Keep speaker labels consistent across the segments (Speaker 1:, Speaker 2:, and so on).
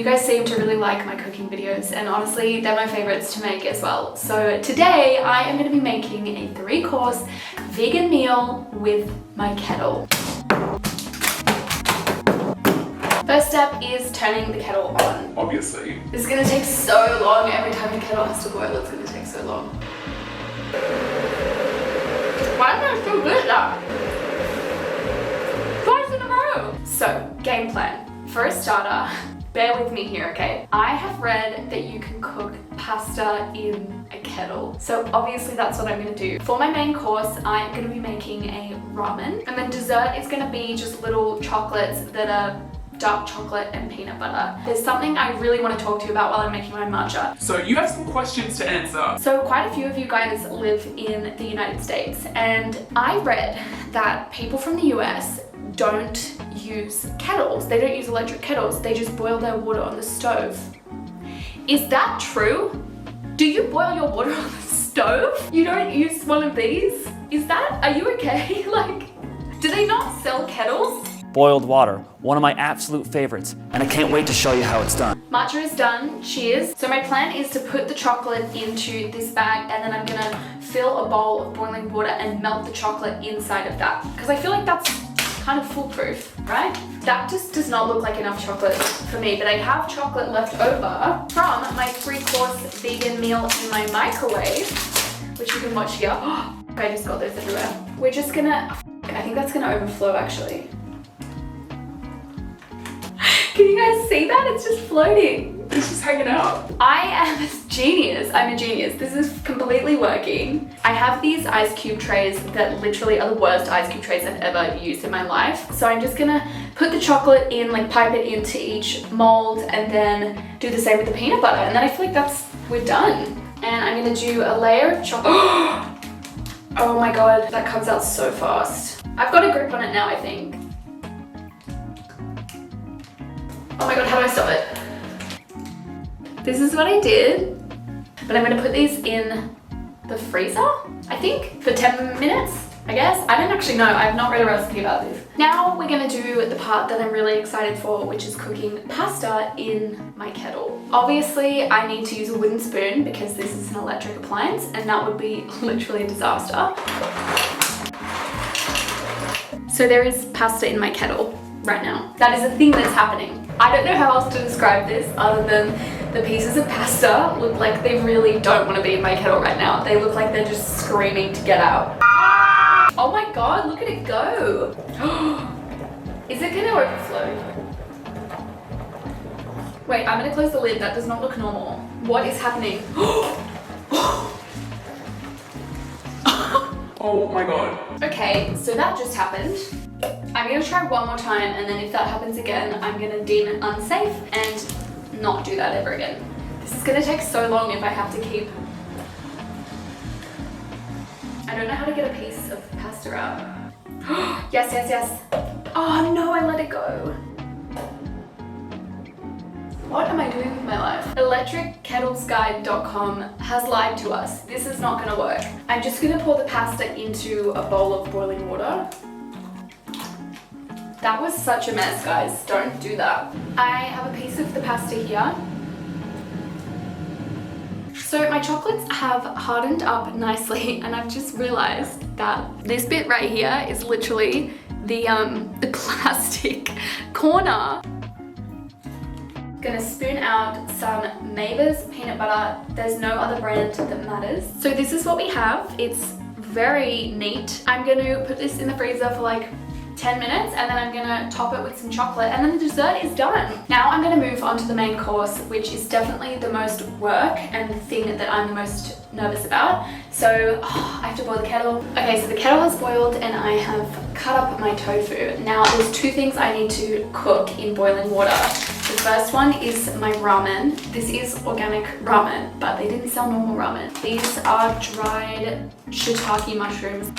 Speaker 1: You guys seem to really like my cooking videos, and honestly, they're my favorites to make as well. So today I am going to be making a 3-course vegan meal with my kettle. First step is turning the kettle on.
Speaker 2: Obviously.
Speaker 1: This is going to take so long. Every time the kettle has to boil, it's going to take so long. Why am I so good at that? Twice in a row! So, game plan. For a starter, bear with me here, okay? I have read that you can cook pasta in a kettle. So obviously that's what I'm gonna do. For my main course, I'm gonna be making a ramen. And then dessert is gonna be just little chocolates that are dark chocolate and peanut butter. There's something I really want to talk to you about while I'm making my matcha.
Speaker 2: So you have some questions to answer.
Speaker 1: So quite a few of you guys live in the United States, and I read that people from the US don't use kettles. They don't use electric kettles. They just boil their water on the stove. Is that true? Do you boil your water on the stove? You don't use one of these? Are you okay? Like, do they not sell kettles?
Speaker 3: Boiled water, one of my absolute favorites, and I can't wait to show you how it's done.
Speaker 1: Matcha is done, cheers. So my plan is to put the chocolate into this bag, and then I'm gonna fill a bowl of boiling water and melt the chocolate inside of that. Because I feel like that's kind of foolproof, right? That just does not look like enough chocolate for me, but I have chocolate left over from my 3-course vegan meal in my microwave, which you can watch here. I just got those everywhere. We're just gonna, I think that's gonna overflow actually. Can you guys see that? It's just floating.
Speaker 2: It's just hanging out.
Speaker 1: I am a genius. I'm a genius. This is completely working. I have these ice cube trays that literally are the worst ice cube trays I've ever used in my life. So I'm just gonna put the chocolate in, like pipe it into each mold, and then do the same with the peanut butter. And then I feel like we're done. And I'm gonna do a layer of chocolate. Oh my God, that comes out so fast. I've got a grip on it now, I think. Oh my God, how do I stop it? This is what I did, but I'm gonna put these in the freezer, I think, for 10 minutes, I guess. I don't actually know, I've not read a recipe about this. Now we're gonna do the part that I'm really excited for, which is cooking pasta in my kettle. Obviously, I need to use a wooden spoon because this is an electric appliance, and that would be literally a disaster. So there is pasta in my kettle right now. That is a thing that's happening. I don't know how else to describe this other than the pieces of pasta look like they really don't want to be in my kettle right now. They look like they're just screaming to get out. Oh my God, look at it go. Is it gonna overflow? Wait, I'm gonna close the lid. That does not look normal. What is happening?
Speaker 2: Oh my God.
Speaker 1: Okay, so that just happened. I'm gonna try one more time, and then if that happens again, I'm gonna deem it unsafe and not do that ever again. This is gonna take so long if I have to keep... I don't know how to get a piece of pasta out. Yes, yes, yes. Oh no, I let it go. What am I doing with my life? ElectricKettlesGuide.com has lied to us. This is not gonna work. I'm just gonna pour the pasta into a bowl of boiling water. That was such a mess, guys. Don't do that. I have a piece of the pasta here. So my chocolates have hardened up nicely, and I've just realized that this bit right here is literally the plastic corner. Gonna spoon out some Maver's peanut butter. There's no other brand that matters. So this is what we have. It's very neat. I'm gonna put this in the freezer for like 10 minutes, and then I'm gonna top it with some chocolate, and then the dessert is done. Now I'm gonna move on to the main course, which is definitely the most work and the thing that I'm the most nervous about. So I have to boil the kettle. Okay, so the kettle has boiled, and I have cut up my tofu. Now there's 2 things I need to cook in boiling water. The first one is my ramen. This is organic ramen, but they didn't sell normal ramen. These are dried shiitake mushrooms.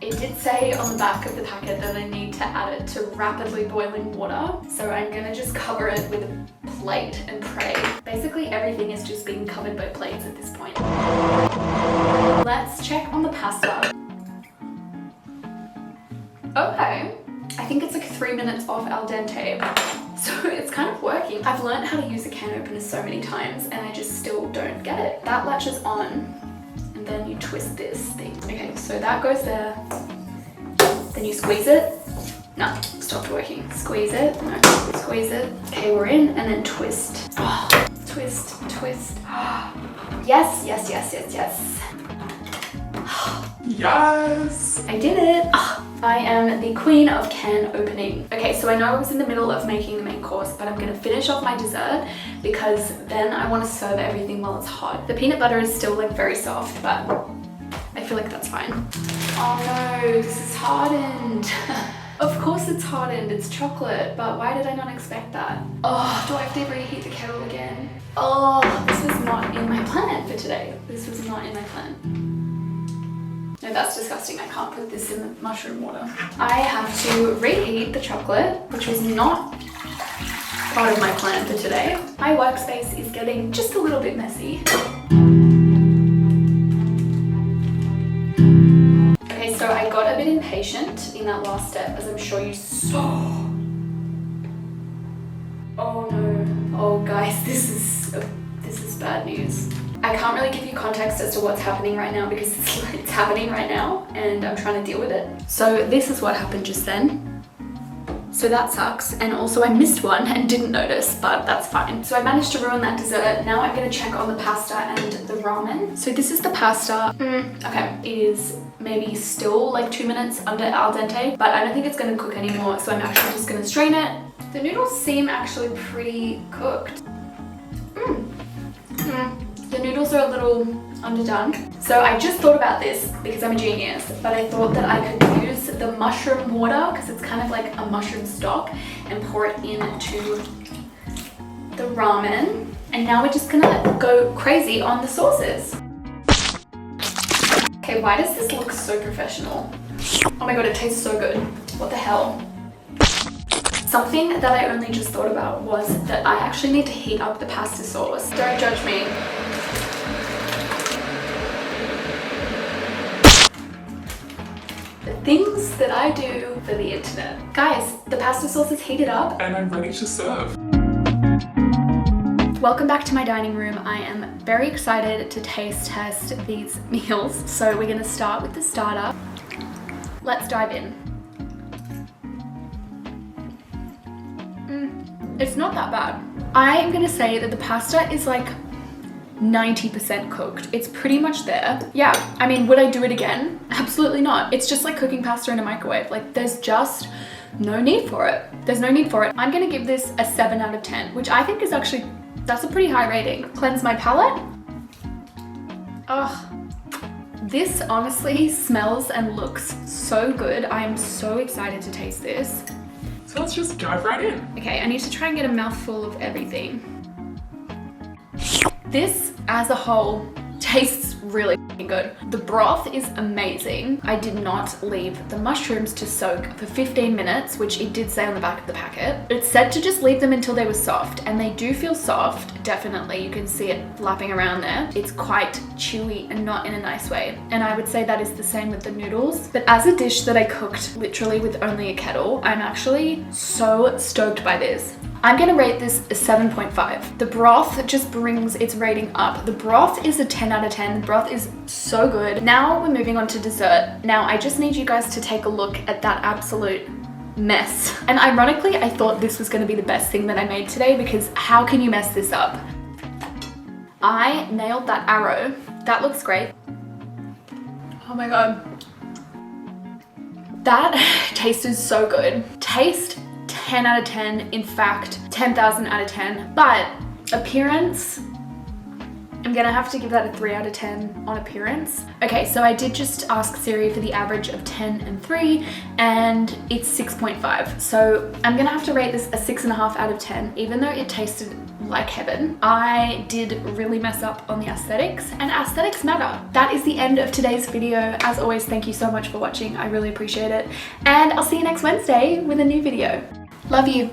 Speaker 1: It did say on the back of the packet that I need to add it to rapidly boiling water. So I'm gonna just cover it with a plate and pray. Basically everything is just being covered by plates at this point. Let's check on the pasta. Okay, I think it's like 3 minutes off al dente. So it's kind of working. I've learned how to use a can opener so many times and I just still don't get it. That latches on and then you twist this thing. Okay, so that goes there. Then you squeeze it. No, stopped working. Squeeze it. No, squeeze it. Okay, we're in and then twist. Oh, twist, twist. Yes, yes, yes, yes, yes.
Speaker 2: Yes!
Speaker 1: I did it. I am the queen of can opening. Okay, so I know I was in the middle of making the main course, but I'm gonna finish off my dessert because then I want to serve everything while it's hot. The peanut butter is still like very soft, but I feel like that's fine. Oh no, this is hardened. Of course it's hardened, it's chocolate, but why did I not expect that? Oh, do I have to reheat the kettle again? Oh, this was not in my plan for today. This was not in my plan. No, that's disgusting. I can't put this in the mushroom water. I have to reheat the chocolate, which was not part of my plan for today. My workspace is getting just a little bit messy. Okay, so I got a bit impatient in that last step, as I'm sure you saw. Oh no. Oh guys, this is bad news. I can't really give you context as to what's happening right now because it's happening right now and I'm trying to deal with it. So this is what happened just then. So that sucks. And also I missed one and didn't notice, but that's fine. So I managed to ruin that dessert. Now I'm gonna check on the pasta and the ramen. So this is the pasta. Okay, it is maybe still like 2 minutes under al dente, but I don't think it's gonna cook anymore. So I'm actually just gonna strain it. The noodles seem actually pretty cooked. The noodles are a little underdone. So I just thought about this because I'm a genius, but I thought that I could use the mushroom water because it's kind of like a mushroom stock and pour it into the ramen. And now we're just gonna go crazy on the sauces. Okay, why does this look so professional? Oh my god, it tastes so good. What the hell? Something that I only just thought about was that I actually need to heat up the pasta sauce. Don't judge me. The things that I do for the internet. Guys, the pasta sauce is heated up.
Speaker 2: And I'm ready to serve.
Speaker 1: Welcome back to my dining room. I am very excited to taste test these meals. So we're gonna start with the starter. Let's dive in. It's not that bad. I am gonna say that the pasta is like 90% cooked. It's pretty much there. Yeah, I mean, would I do it again? Absolutely not. It's just like cooking pasta in a microwave. Like, there's just no need for it. There's no need for it. I'm gonna give this a 7 out of 10, which I think is actually, that's a pretty high rating. Cleanse my palate. Ugh. This honestly smells and looks so good. I am so excited to taste this.
Speaker 2: So let's just dive right in.
Speaker 1: Okay, I need to try and get a mouthful of everything. This, as a whole, tastes really good. The broth is amazing. I did not leave the mushrooms to soak for 15 minutes, which it did say on the back of the packet. It said to just leave them until they were soft, and they do feel soft, definitely. You can see it flapping around there. It's quite chewy and not in a nice way. And I would say that is the same with the noodles. But as a dish that I cooked literally with only a kettle, I'm actually so stoked by this. I'm gonna rate this a 7.5. The broth just brings its rating up. The broth is a 10 out of 10. The broth is so good. Now we're moving on to dessert. Now I just need you guys to take a look at that absolute mess. And ironically, I thought this was gonna be the best thing that I made today because how can you mess this up? I nailed that arrow. That looks great. Oh my God. That tasted so good. Taste, 10 out of 10, in fact, 10,000 out of 10, but appearance, I'm gonna have to give that a 3 out of 10 on appearance. Okay, so I did just ask Siri for the average of 10 and 3, and it's 6.5. So I'm gonna have to rate this a 6.5 out of 10, even though it tasted like heaven. I did really mess up on the aesthetics, and aesthetics matter. That is the end of today's video. As always, thank you so much for watching. I really appreciate it. And I'll see you next Wednesday with a new video. Love you.